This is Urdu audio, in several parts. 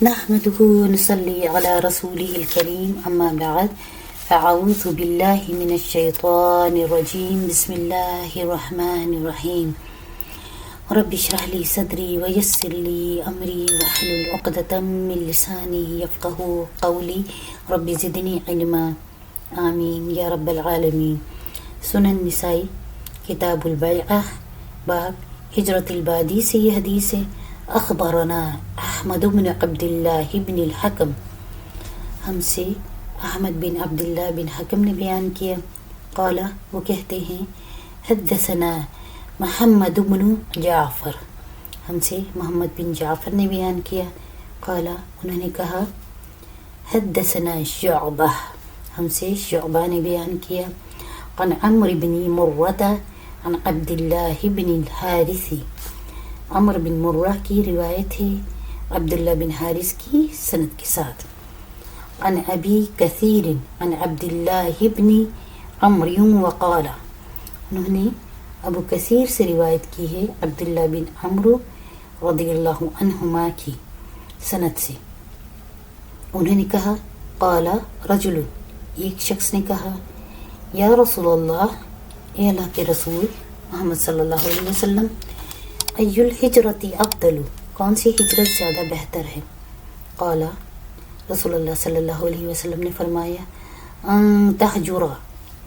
نحمده ونصلي على رسوله الكريم أما بعد فأعوذ بالله من الشيطان الرجيم بسم الله الرحمن الرحيم رب اشرح لي صدري ويسر لي أمري واحلل عقدة من لساني يفقهوا قولي رب زدني علما آمين يا رب العالمين. سنن نسائی کتاب البیعہ باب ہجرت البادی سے یہ حدیث ہے. اخبرنا احمد بن عبد اللہ بن الحکم، ہم سے احمد بن عبداللہ بن حکم نے بیان کیا. قال، وہ کہتے ہیں حدثنا محمد بن جعفر، ہم سے محمد بن جعفر نے بیان کیا. قال، انہوں نے کہا حدثنا شعبہ، ہم سے شعبہ نے بیان کیا. عن عمرو بن مرہ عن عبد اللہ بن الحارث، عمر بن مرہ کی روایت ہے عبداللہ بن حارث کی سند کے ساتھ. عن ابی کثیر عن عبداللہ بن عمرو وقال، انہوں نے ابو کثیر سے روایت کی ہے عبداللہ بن عمرو رضی اللہ عنہما کی سند سے. انہوں نے کہا قال رجل، ایک شخص نے کہا یا رسول اللہ، اے اللہ کے رسول محمد صلی اللہ علیہ وسلم، ای الحجرت افضل، کون سی ہجرت زیادہ بہتر ہے؟ قال، رسول اللہ صلی اللہ علیہ وسلم نے فرمایا ان تہجرا،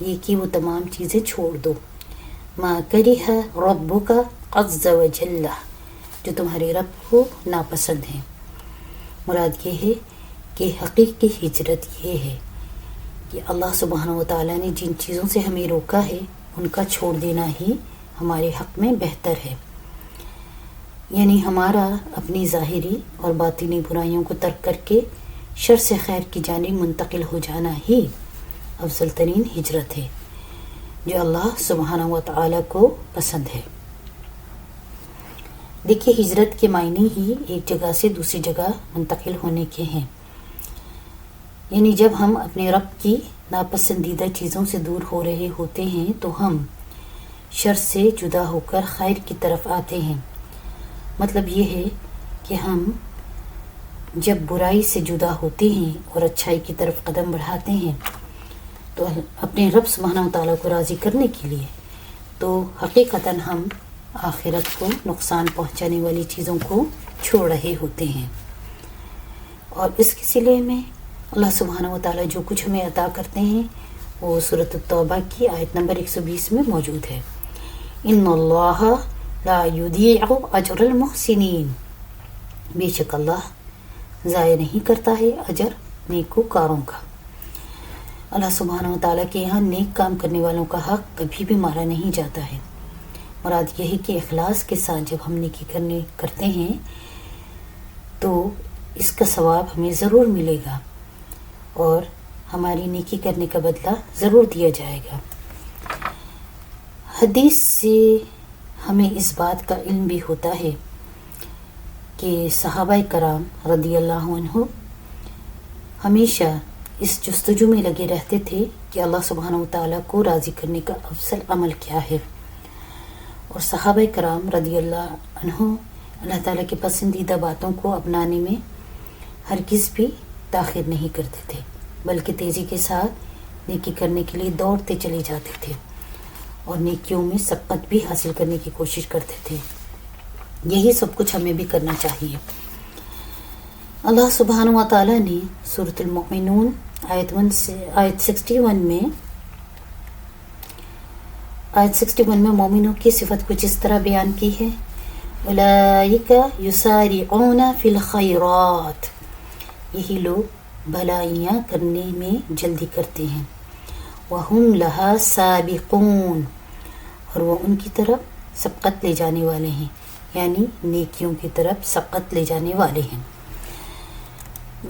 یہ کہ وہ تمام چیزیں چھوڑ دو، ما کرہ ربک عز وجل، جو تمہارے رب کو ناپسند ہے. مراد یہ ہے کہ حقیقی ہجرت یہ ہے کہ اللہ سبحانہ و تعالیٰ نے جن چیزوں سے ہمیں روکا ہے ان کا چھوڑ دینا ہی ہمارے حق میں بہتر ہے. یعنی ہمارا اپنی ظاہری اور باطنی برائیوں کو ترک کر کے شر سے خیر کی جانب منتقل ہو جانا ہی افضل ترین ہجرت ہے جو اللہ سبحانہ و تعالیٰ کو پسند ہے. دیکھیے، ہجرت کے معنی ہی ایک جگہ سے دوسری جگہ منتقل ہونے کے ہیں. یعنی جب ہم اپنے رب کی ناپسندیدہ چیزوں سے دور ہو رہے ہوتے ہیں تو ہم شر سے جدا ہو کر خیر کی طرف آتے ہیں. مطلب یہ ہے کہ ہم جب برائی سے جدا ہوتے ہیں اور اچھائی کی طرف قدم بڑھاتے ہیں تو اپنے رب سبحانہ و تعالیٰ کو راضی کرنے کے لیے، تو حقیقتاً ہم آخرت کو نقصان پہنچانے والی چیزوں کو چھوڑ رہے ہوتے ہیں. اور اس کے صلے میں اللہ سبحانہ و تعالیٰ جو کچھ ہمیں عطا کرتے ہیں وہ سورۃ التوبہ کی آیت نمبر 120 میں موجود ہے. ان اللہ لا یضیع اجر المحسنین، بے شک اللہ ضائع نہیں کرتا ہے اجر نیکوکاروں کا. اللہ سبحانہ و تعالیٰ کے یہاں نیک کام کرنے والوں کا حق کبھی بھی مارا نہیں جاتا ہے. مراد یہ ہے کہ اخلاص کے ساتھ جب ہم نیکی کرتے ہیں تو اس کا ثواب ہمیں ضرور ملے گا اور ہماری نیکی کرنے کا بدلہ ضرور دیا جائے گا. حدیث سے ہمیں اس بات کا علم بھی ہوتا ہے کہ صحابہ کرام رضی اللہ عنہ ہمیشہ اس جستجو میں لگے رہتے تھے کہ اللہ سبحانہ و تعالیٰ کو راضی کرنے کا افضل عمل کیا ہے. اور صحابہ کرام رضی اللہ عنہ اللہ تعالیٰ کے پسندیدہ باتوں کو اپنانے میں ہرگز بھی تاخیر نہیں کرتے تھے، بلکہ تیزی کے ساتھ نیکی کرنے کے لیے دوڑتے چلے جاتے تھے اور نیکیوں میں سبقت بھی حاصل کرنے کی کوشش کرتے تھے. یہی سب کچھ ہمیں بھی کرنا چاہیے. اللہ سبحانہ و تعالیٰ نے سورۃ المؤمنون آیت 61 میں مومنوں کی صفت کچھ اس طرح بیان کی ہے. اولئک یسارعون فی الخیرات، یہی لوگ بھلائیاں کرنے میں جلدی کرتے ہیں. وہم لہا سابقون، اور وہ ان کی طرف سبقت لے جانے والے ہیں، یعنی نیکیوں کی طرف سبقت لے جانے والے ہیں.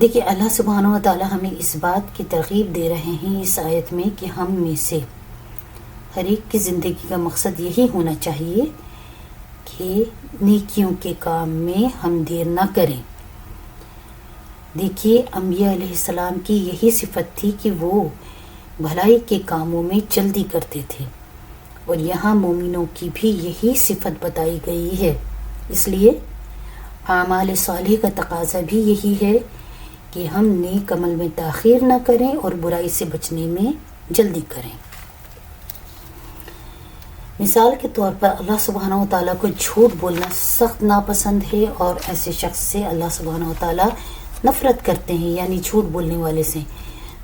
دیکھیے، اللہ سبحانہ و تعالیٰ ہمیں اس بات کی ترغیب دے رہے ہیں اس آیت میں کہ ہم میں سے ہر ایک کی زندگی کا مقصد یہی ہونا چاہیے کہ نیکیوں کے کام میں ہم دیر نہ کریں. دیکھیے، انبیاء علیہ السلام کی یہی صفت تھی کہ وہ بھلائی کے کاموں میں جلدی کرتے تھے، اور یہاں مومنوں کی بھی یہی صفت بتائی گئی ہے. اس لیے اعمال صالح کا تقاضا بھی یہی ہے کہ ہم نیک عمل میں تاخیر نہ کریں اور برائی سے بچنے میں جلدی کریں۔ مثال کے طور پر اللہ سبحانہ و تعالیٰ کو جھوٹ بولنا سخت ناپسند ہے، اور ایسے شخص سے اللہ سبحانہ و تعالیٰ نفرت کرتے ہیں، یعنی جھوٹ بولنے والے سے۔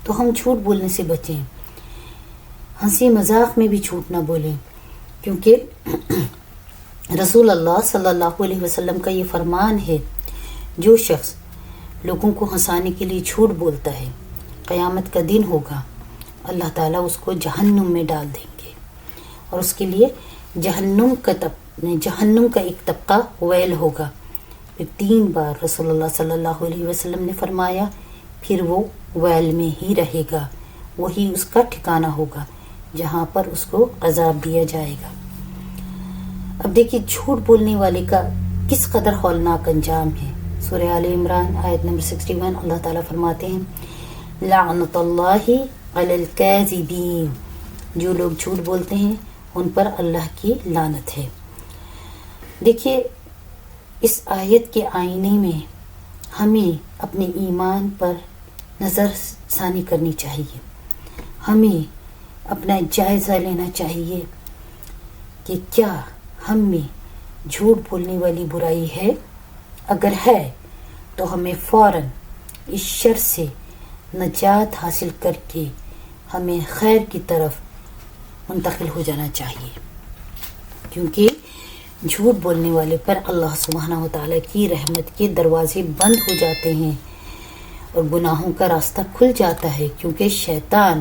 تو ہم جھوٹ بولنے سے بچیں، ہنسی مذاق میں بھی جھوٹ نہ بولیں، کیونکہ رسول اللہ صلی اللہ علیہ وسلم کا یہ فرمان ہے، جو شخص لوگوں کو ہنسانے کے لیے جھوٹ بولتا ہے، قیامت کا دن ہوگا اللہ تعالیٰ اس کو جہنم میں ڈال دیں گے، اور اس کے لیے جہنم کا ایک طبقہ ویل ہوگا۔ پھر 3 بار رسول اللہ صلی اللہ علیہ وسلم نے فرمایا، پھر وہ ویل میں ہی رہے گا، وہی اس کا ٹھکانہ ہوگا جہاں پر اس کو عذاب دیا جائے گا۔ اب دیکھیے جھوٹ بولنے والے کا کس قدر ہولناک انجام ہے۔ سورہ آل عمران آیت نمبر 61 اللہ تعالیٰ فرماتے ہیں، لعنت اللہ علی الکاذبین، جو لوگ جھوٹ بولتے ہیں ان پر اللہ کی لعنت ہے۔ دیکھیے اس آیت کے آئینے میں ہمیں اپنے ایمان پر نظر ثانی کرنی چاہیے، ہمیں اپنا جائزہ لینا چاہیے کہ کیا ہم میں جھوٹ بولنے والی برائی ہے۔ اگر ہے تو ہمیں فوراً اس شر سے نجات حاصل کر کے ہمیں خیر کی طرف منتقل ہو جانا چاہیے، کیونکہ جھوٹ بولنے والے پر اللہ سبحانہ و تعالیٰ کی رحمت کے دروازے بند ہو جاتے ہیں اور گناہوں کا راستہ کھل جاتا ہے، کیونکہ شیطان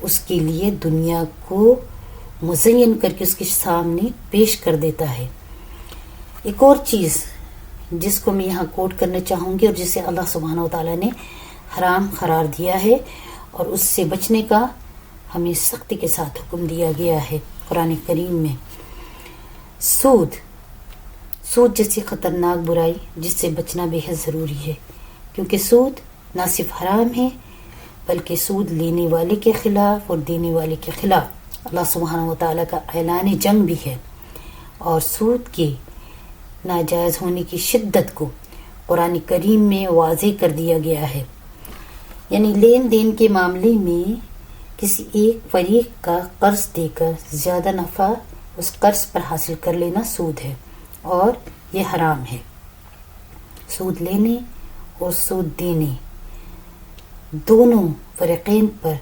اس کے لیے دنیا کو مزین کر کے اس کے سامنے پیش کر دیتا ہے۔ ایک اور چیز جس کو میں یہاں کوٹ کرنا چاہوں گی اور جسے اللہ سبحانہ و تعالیٰ نے حرام قرار دیا ہے اور اس سے بچنے کا ہمیں سختی کے ساتھ حکم دیا گیا ہے قرآن کریم میں، سود جیسی خطرناک برائی جس سے بچنا بے حد ضروری ہے، کیونکہ سود نہ صرف حرام ہے بلکہ سود لینے والے کے خلاف اور دینے والے کے خلاف اللہ سبحانہ و تعالیٰ کا اعلان جنگ بھی ہے، اور سود کے ناجائز ہونے کی شدت کو قرآن کریم میں واضح کر دیا گیا ہے۔ یعنی لین دین کے معاملے میں کسی ایک فریق کا قرض دے کر زیادہ نفع اس قرض پر حاصل کر لینا سود ہے، اور یہ حرام ہے۔ سود لینے اور سود دینے دونوں فریقین پر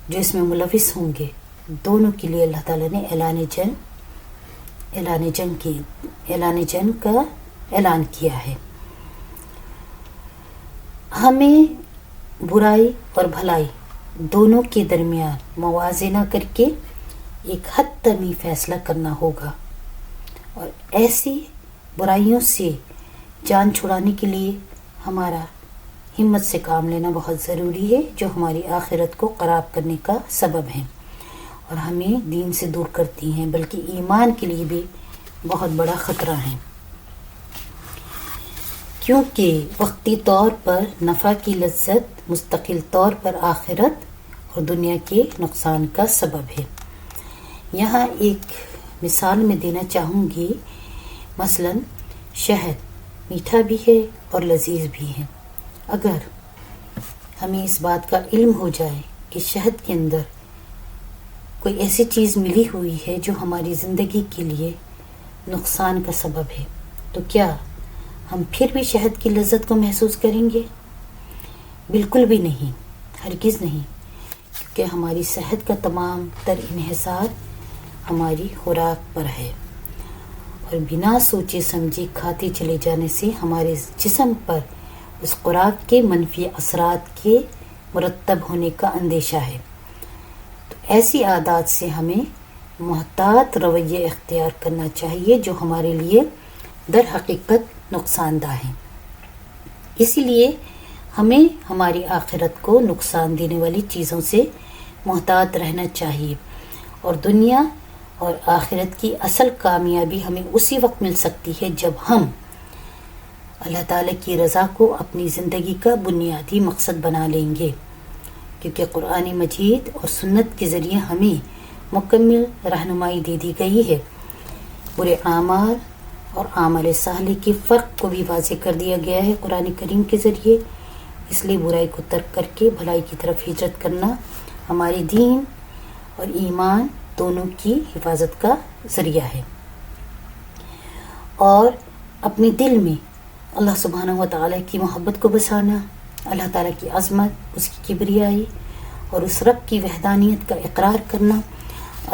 جو اس میں ملوث ہوں گے، دونوں کے لیے اللہ تعالیٰ نے اعلان جنگ کا اعلان کیا ہے۔ ہمیں برائی اور بھلائی دونوں کے درمیان موازنہ کر کے ایک حد تمی فیصلہ کرنا ہوگا، اور ایسی برائیوں سے جان چھڑانے کے لیے ہمارا ہمت سے کام لینا بہت ضروری ہے، جو ہماری آخرت کو خراب کرنے کا سبب ہے اور ہمیں دین سے دور کرتی ہیں، بلکہ ایمان کے لیے بھی بہت بڑا خطرہ ہے، کیونکہ وقتی طور پر نفع کی لذت مستقل طور پر آخرت اور دنیا کے نقصان کا سبب ہے۔ یہاں ایک مثال میں دینا چاہوں گی، مثلا شہد میٹھا بھی ہے اور لذیذ بھی ہے۔ اگر ہمیں اس بات کا علم ہو جائے کہ شہد کے اندر کوئی ایسی چیز ملی ہوئی ہے جو ہماری زندگی کے لیے نقصان کا سبب ہے، تو کیا ہم پھر بھی شہد کی لذت کو محسوس کریں گے؟ بالکل بھی نہیں، ہرگز نہیں، کیونکہ ہماری صحت کا تمام تر انحصار ہماری خوراک پر ہے، اور بنا سوچے سمجھے کھاتے چلے جانے سے ہمارے جسم پر اس خوراک کے منفی اثرات کے مرتب ہونے کا اندیشہ ہے۔ تو ایسی عادات سے ہمیں محتاط رویہ اختیار کرنا چاہیے جو ہمارے لیے در حقیقت نقصان دہ ہیں۔ اسی لیے ہمیں ہماری آخرت کو نقصان دینے والی چیزوں سے محتاط رہنا چاہیے، اور دنیا اور آخرت کی اصل کامیابی ہمیں اسی وقت مل سکتی ہے جب ہم اللہ تعالیٰ کی رضا کو اپنی زندگی کا بنیادی مقصد بنا لیں گے، کیونکہ قرآن مجید اور سنت کے ذریعے ہمیں مکمل رہنمائی دے دی گئی ہے۔ برے اعمال اور اعمال صالح کے فرق کو بھی واضح کر دیا گیا ہے قرآن کریم کے ذریعے۔ اس لیے برائی کو ترک کر کے بھلائی کی طرف ہجرت کرنا ہمارے دین اور ایمان دونوں کی حفاظت کا ذریعہ ہے۔ اور اپنے دل میں اللہ سبحانہ و تعالیٰ کی محبت کو بسانا، اللہ تعالیٰ کی عظمت، اس کی کبریائی اور اس رب کی وحدانیت کا اقرار کرنا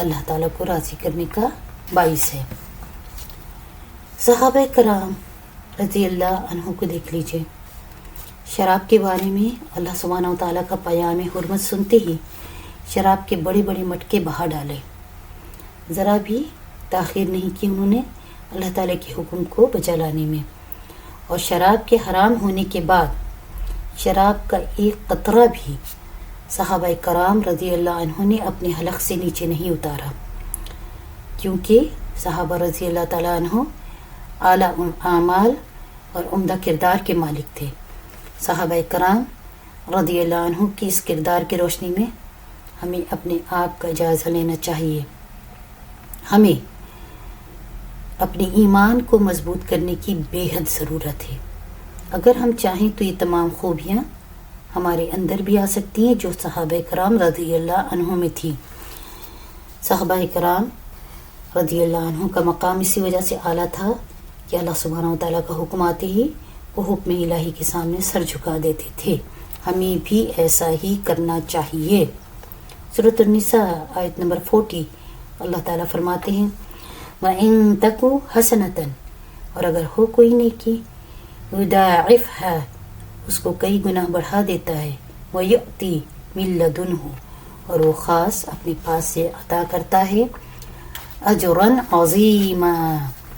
اللہ تعالیٰ کو راضی کرنے کا باعث ہے۔ صحابہ کرام رضی اللہ عنہ کو دیکھ لیجئے، شراب کے بارے میں اللہ سبحانہ و تعالیٰ کا پیام حرمت سنتے ہی شراب کے بڑے بڑے مٹکے بہا ڈالے، ذرا بھی تاخیر نہیں کی انہوں نے اللہ تعالیٰ کے حکم کو بجا لانے میں۔ اور شراب کے حرام ہونے کے بعد شراب کا ایک قطرہ بھی صحابہ کرام رضی اللہ عنہ نے اپنے حلق سے نیچے نہیں اتارا، کیونکہ صحابہ رضی اللہ تعالیٰ عنہ اعلیٰ اعمال اور عمدہ کردار کے مالک تھے۔ صحابہ کرام رضی اللہ عنہ کی اس کردار کی روشنی میں ہمیں اپنے آپ کا جائزہ لینا چاہیے۔ ہمیں اپنے ایمان کو مضبوط کرنے کی بے حد ضرورت ہے۔ اگر ہم چاہیں تو یہ تمام خوبیاں ہمارے اندر بھی آ سکتی ہیں جو صحابہ کرام رضی اللہ عنہ میں تھی۔ صحابہ کرام رضی اللہ عنہ کا مقام اسی وجہ سے اعلیٰ تھا کہ اللہ سبحانہ و تعالیٰ کا حکم آتے ہی وہ حکم الہی کے سامنے سر جھکا دیتے تھے۔ ہمیں بھی ایسا ہی کرنا چاہیے۔ سورۃ النساء آیت نمبر 40 اللہ تعالیٰ فرماتے ہیں وَإِن تَكُ حَسَنَةً، اور اگر ہو کوئی نیکی يُضَاعِفْهَا، اس کو کئی گنا بڑھا دیتا ہے، وَيُؤْتِ مِن لَدُنْهُ، اور وہ خاص اپنے پاس سے عطا کرتا ہے، اجرًا عظیما،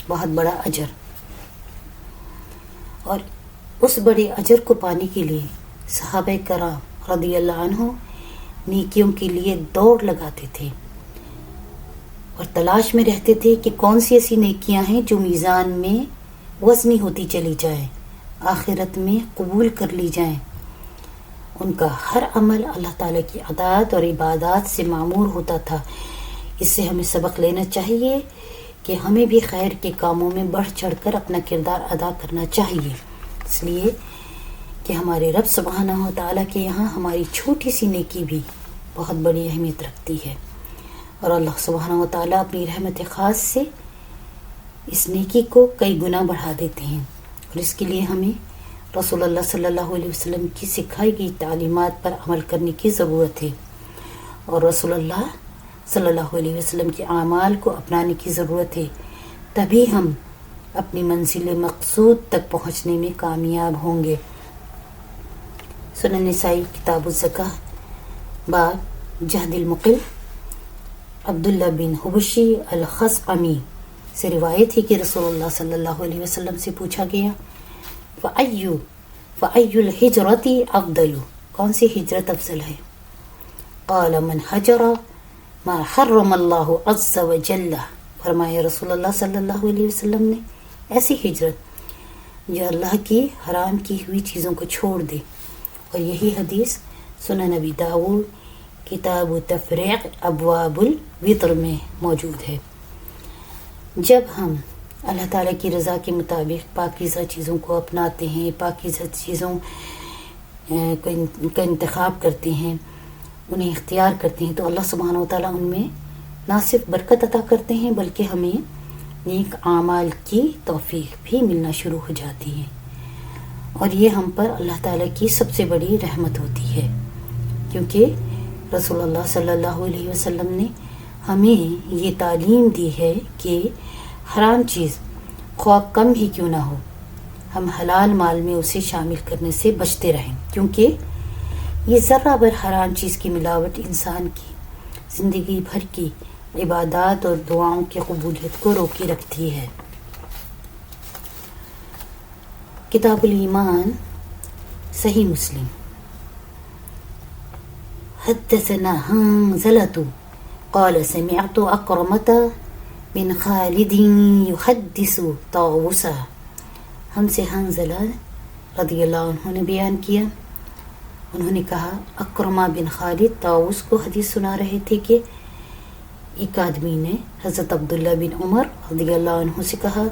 بہت بڑا اجر۔ اور اس بڑے اجر کو پانے کے لیے صحابہ کرام رضی اللہ عنہ نیکیوں کے لیے دوڑ لگاتے تھے اور تلاش میں رہتے تھے کہ کون سی ایسی نیکیاں ہیں جو میزان میں وزنی ہوتی چلی جائیں، آخرت میں قبول کر لی جائیں۔ ان کا ہر عمل اللہ تعالیٰ کی عطاعت اور عبادات سے معمور ہوتا تھا۔ اس سے ہمیں سبق لینا چاہیے کہ ہمیں بھی خیر کے کاموں میں بڑھ چڑھ کر اپنا کردار ادا کرنا چاہیے، اس لیے کہ ہمارے رب سبحانہ و تعالیٰ کے یہاں ہماری چھوٹی سی نیکی بھی بہت بڑی اہمیت رکھتی ہے، اور اللہ سبحانہ و تعالیٰ اپنی رحمت خاص سے اس نیکی کو کئی گنا بڑھا دیتے ہیں۔ اور اس کے لیے ہمیں رسول اللہ صلی اللہ علیہ وسلم کی سکھائی گئی تعلیمات پر عمل کرنے کی ضرورت ہے، اور رسول اللہ صلی اللہ علیہ وسلم کے اعمال کو اپنانے کی ضرورت ہے، تبھی ہم اپنی منزل مقصود تک پہنچنے میں کامیاب ہوں گے۔ سنن نسائی کتاب الزکاة باب جہد المقل، عبداللہ بن حبشی الخزعمی سے روایت ہے کہ رسول اللہ صلی اللہ علیہ وسلم سے پوچھا گیا فَأَيُّ الْحِجْرَةِ أَفْضَلُ، کون سی ہجرت افضل ہے؟ قال من حجر ما حرم اللہ عز وجل، فرمایا رسول اللہ صلی اللہ علیہ وسلم نے ایسی ہجرت جو اللہ کی حرام کی ہوئی چیزوں کو چھوڑ دے۔ اور یہی حدیث سنن نبی داؤد کتاب تفریق ابواب الوطر میں موجود ہے۔ جب ہم اللہ تعالیٰ کی رضا کے مطابق پاکیزہ چیزوں کو اپناتے ہیں، پاکیزہ چیزوں کا انتخاب کرتے ہیں، انہیں اختیار کرتے ہیں، تو اللہ سبحانہ و تعالیٰ ان میں نہ صرف برکت عطا کرتے ہیں بلکہ ہمیں نیک اعمال کی توفیق بھی ملنا شروع ہو جاتی ہے، اور یہ ہم پر اللہ تعالیٰ کی سب سے بڑی رحمت ہوتی ہے، کیونکہ رسول اللہ صلی اللہ علیہ وسلم نے ہمیں یہ تعلیم دی ہے کہ حرام چیز خواہ کم ہی کیوں نہ ہو، ہم حلال مال میں اسے شامل کرنے سے بچتے رہیں، کیونکہ یہ ذرہ بھر حرام چیز کی ملاوٹ انسان کی زندگی بھر کی عبادات اور دعاؤں کی قبولیت کو روکے رکھتی ہے۔ کتاب الایمان صحیح مسلم حدثنا حنظلة قال سمعت اکرمة بن خالد يحدث طاووسا، ہم سے حنظلہ رضی اللہ عنہ نے بیان کیا، انہوں نے کہا اکرمہ بن خالد طاووس کو حدیث سنا رہے تھے کہ ایک آدمی نے حضرت عبداللہ بن عمر رضی اللہ عنہ سے کہا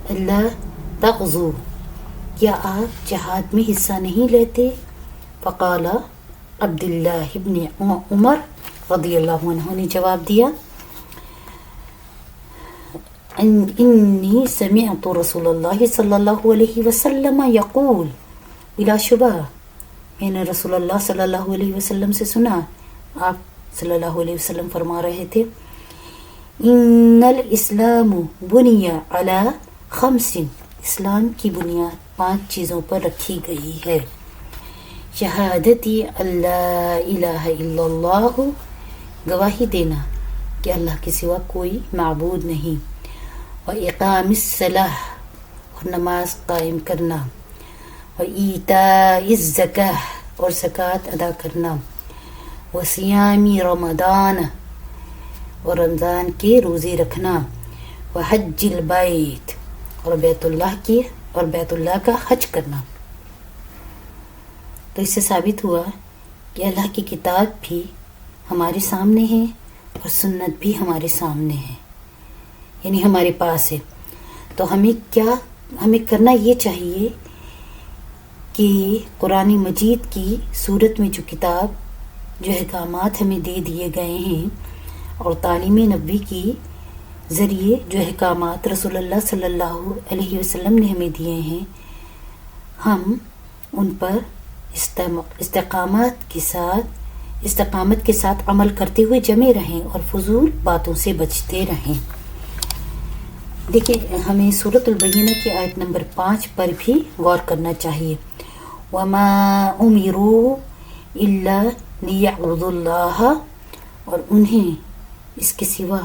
اللہ تغزو، کیا آپ جہاد میں حصہ نہیں لیتے؟ فقال عبداللہ ابن عمر رضی اللہ عنہ نے جواب دیا انی سمعت رسول اللہ صلی اللہ علیہ وسلم یقول، بلا شبہ میں نے رسول اللہ صلی اللہ علیہ وسلم سے سنا، آپ صلی اللہ علیہ وسلم فرما رہے تھے ان الاسلام بنی علی خمس، اسلام کی بنیاد 5 چیزوں پر رکھی گئی ہے۔ شہادتی اللہ الہ الا اللہ، گواہی دینا کہ اللہ کے سوا کوئی معبود نہیں، وإقام الصلاۃ، اور نماز قائم کرنا، وإیتاء الزکاۃ، اور زکوٰۃ ادا کرنا، وصیام رمضان، اور رمضان کے روزے رکھنا، وحج البیت، اور بیت اللہ کا حج کرنا۔ تو اس سے ثابت ہوا کہ اللہ کی کتاب بھی ہمارے سامنے ہے اور سنت بھی ہمارے سامنے ہے، یعنی ہمارے پاس ہے۔ تو ہمیں کرنا یہ چاہیے کہ قرآن مجید کی صورت میں جو کتاب، جو احکامات ہمیں دے دیے گئے ہیں، اور تعلیم نبوی کی ذریعے جو احکامات رسول اللہ صلی اللہ علیہ وسلم نے ہمیں دیے ہیں، ہم ان پر استقامت کے ساتھ عمل کرتے ہوئے جمے رہیں اور فضول باتوں سے بچتے رہیں۔ دیکھیں، ہمیں سورۃ البینہ کی آیت نمبر 5 پر بھی غور کرنا چاہیے۔ وما امروا الا لیعبدوا اللہ، اور انہیں اس کے سوا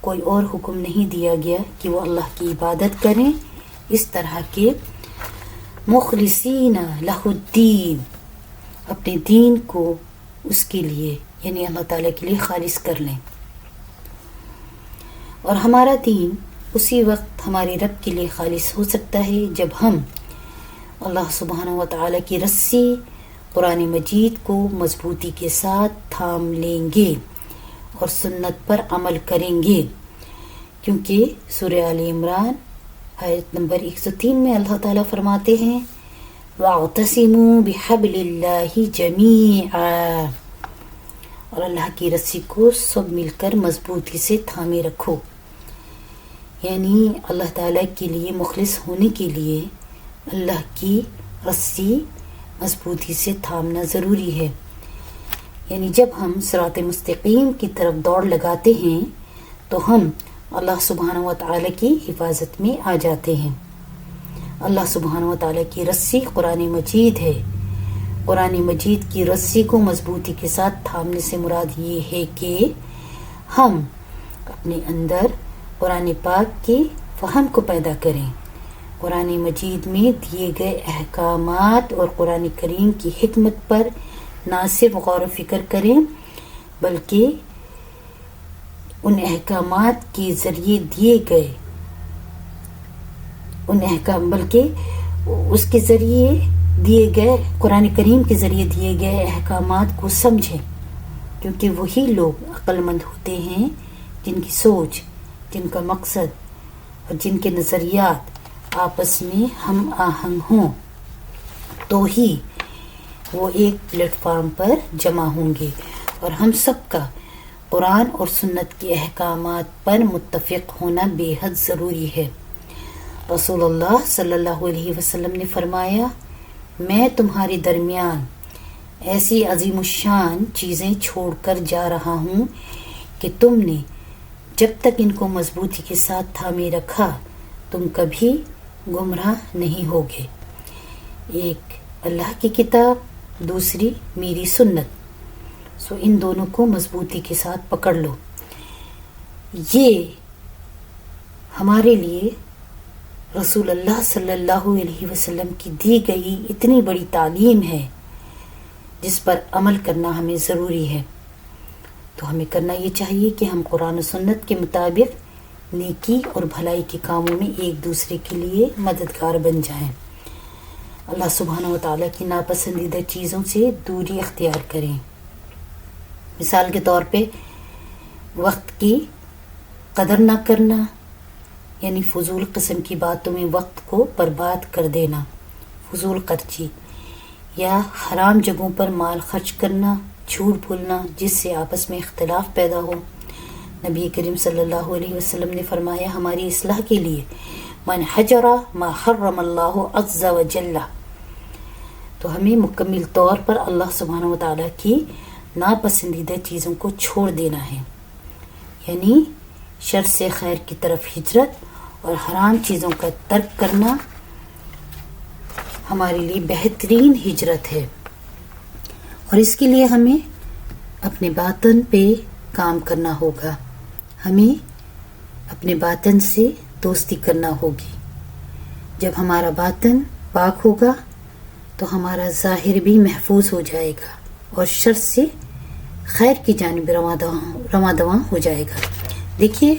کوئی اور حکم نہیں دیا گیا کہ وہ اللہ کی عبادت کریں، اس طرح کے مخلصین لہ الدین، اپنے دین کو اس کے لیے، یعنی اللہ تعالیٰ کے لیے خالص کر لیں۔ اور ہمارا دین اسی وقت ہمارے رب کے لیے خالص ہو سکتا ہے جب ہم اللہ سبحانہ و تعالیٰ کی رسی قرآن مجید کو مضبوطی کے ساتھ تھام لیں گے اور سنت پر عمل کریں گے، کیونکہ سورہ آل عمران آیت نمبر 103 میں اللہ تعالیٰ فرماتے ہیں وَاعْتَصِمُوا بِحَبْلِ اللَّهِ جَمِيعًا، اور اللہ کی رسی کو سب مل کر مضبوطی سے تھامے رکھو۔ یعنی اللہ تعالیٰ کے لیے مخلص ہونے کے لیے اللہ کی رسی مضبوطی سے تھامنا ضروری ہے۔ یعنی جب ہم صراط مستقیم کی طرف دوڑ لگاتے ہیں تو ہم اللہ سبحانہ و تعالیٰ کی حفاظت میں آ جاتے ہیں۔ اللہ سبحانہ و تعالیٰ کی رسی قرآن مجید ہے۔ قرآن مجید کی رسی کو مضبوطی کے ساتھ تھامنے سے مراد یہ ہے کہ ہم اپنے اندر قرآن پاک کے فہم کو پیدا کریں، قرآن مجید میں دیے گئے احکامات اور قرآن کریم کی حکمت پر نہ صرف غور و فکر کریں بلکہ ان احکامات کے ذریعے دیے گئے اس کے ذریعے دیے گئے قرآن کریم کے ذریعے دیے گئے احکامات کو سمجھیں، کیونکہ وہی لوگ عقل مند ہوتے ہیں جن کی سوچ، جن کا مقصد اور جن کے نظریات آپس میں ہم آہنگ ہوں، تو ہی وہ ایک پلیٹ فارم پر جمع ہوں گے۔ اور ہم سب کا قرآن اور سنت کے احکامات پر متفق ہونا بے حد ضروری ہے۔ رسول اللہ صلی اللہ علیہ وسلم نے فرمایا میں تمہارے درمیان ایسی عظیم الشان چیزیں چھوڑ کر جا رہا ہوں کہ تم نے جب تک ان کو مضبوطی کے ساتھ تھامے رکھا تم کبھی گمراہ نہیں ہوگے۔ ایک اللہ کی کتاب، دوسری میری سنت، سو ان دونوں کو مضبوطی کے ساتھ پکڑ لو۔ یہ ہمارے لیے رسول اللہ صلی اللہ علیہ وسلم کی دی گئی اتنی بڑی تعلیم ہے جس پر عمل کرنا ہمیں ضروری ہے۔ تو ہمیں کرنا یہ چاہیے کہ ہم قرآن و سنت کے مطابق نیکی اور بھلائی کے کاموں میں ایک دوسرے کے لیے مددگار بن جائیں، اللہ سبحانہ و تعالیٰ کی ناپسندیدہ چیزوں سے دوری اختیار کریں۔ مثال کے طور پہ وقت کی قدر نہ کرنا، یعنی فضول قسم کی باتوں میں وقت کو برباد کر دینا، فضول خرچی، یا حرام جگہوں پر مال خرچ کرنا، جھوٹ بولنا جس سے آپس میں اختلاف پیدا ہو۔ نبی کریم صلی اللہ علیہ وسلم نے فرمایا ہماری اصلاح کے لیے من حجر ما حرم اللہ عز وجل، تو ہمیں مکمل طور پر اللہ سبحانہ وتعالیٰ کی ناپسندیدہ چیزوں کو چھوڑ دینا ہے، یعنی شر سے خیر کی طرف ہجرت اور حرام چیزوں کا ترک کرنا ہمارے لیے بہترین ہجرت ہے۔ اور اس کے لیے ہمیں اپنے باطن پہ کام کرنا ہوگا، ہمیں اپنے باطن سے دوستی کرنا ہوگی۔ جب ہمارا باطن پاک ہوگا تو ہمارا ظاہر بھی محفوظ ہو جائے گا اور شر سے خیر کی جانب رواں دواں ہو جائے گا۔ دیکھیے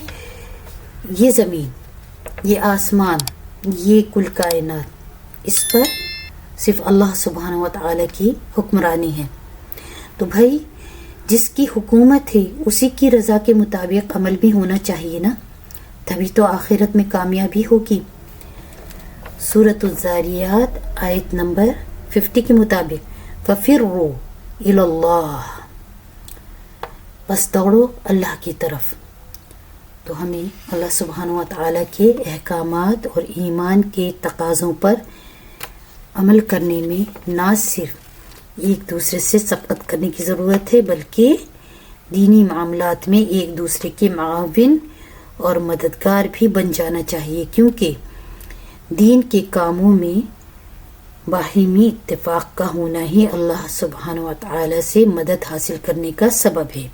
یہ زمین، یہ آسمان، یہ کل کائنات، اس پر صرف اللہ سبحانہ وتعالی کی حکمرانی ہے۔ تو بھائی جس کی حکومت ہے اسی کی رضا کے مطابق عمل بھی ہونا چاہیے نا، تبھی تو آخرت میں کامیابی ہوگی۔ سورۃ الذاریات آیت نمبر 50 کے مطابق فَفِرُّوا إِلَى اللَّهِ، بس دوڑو اللہ کی طرف۔ تو ہمیں اللہ سبحانہ وتعالی کے احکامات اور ایمان کے تقاضوں پر عمل کرنے میں نہ صرف ایک دوسرے سے سبقت کرنے کی ضرورت ہے، بلکہ دینی معاملات میں ایک دوسرے کے معاون اور مددگار بھی بن جانا چاہیے، کیونکہ دین کے کاموں میں باہمی اتفاق کا ہونا ہی اللہ سبحانہ وتعالی سے مدد حاصل کرنے کا سبب ہے۔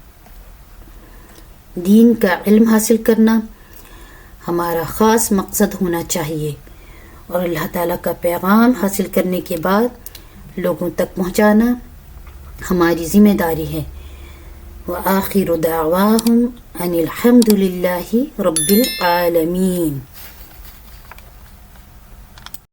دین کا علم حاصل کرنا ہمارا خاص مقصد ہونا چاہیے، اور اللہ تعالیٰ کا پیغام حاصل کرنے کے بعد لوگوں تک پہنچانا ہماری ذمہ داری ہے۔ وآخر دعواہم ان الحمد للہ رب العالمین۔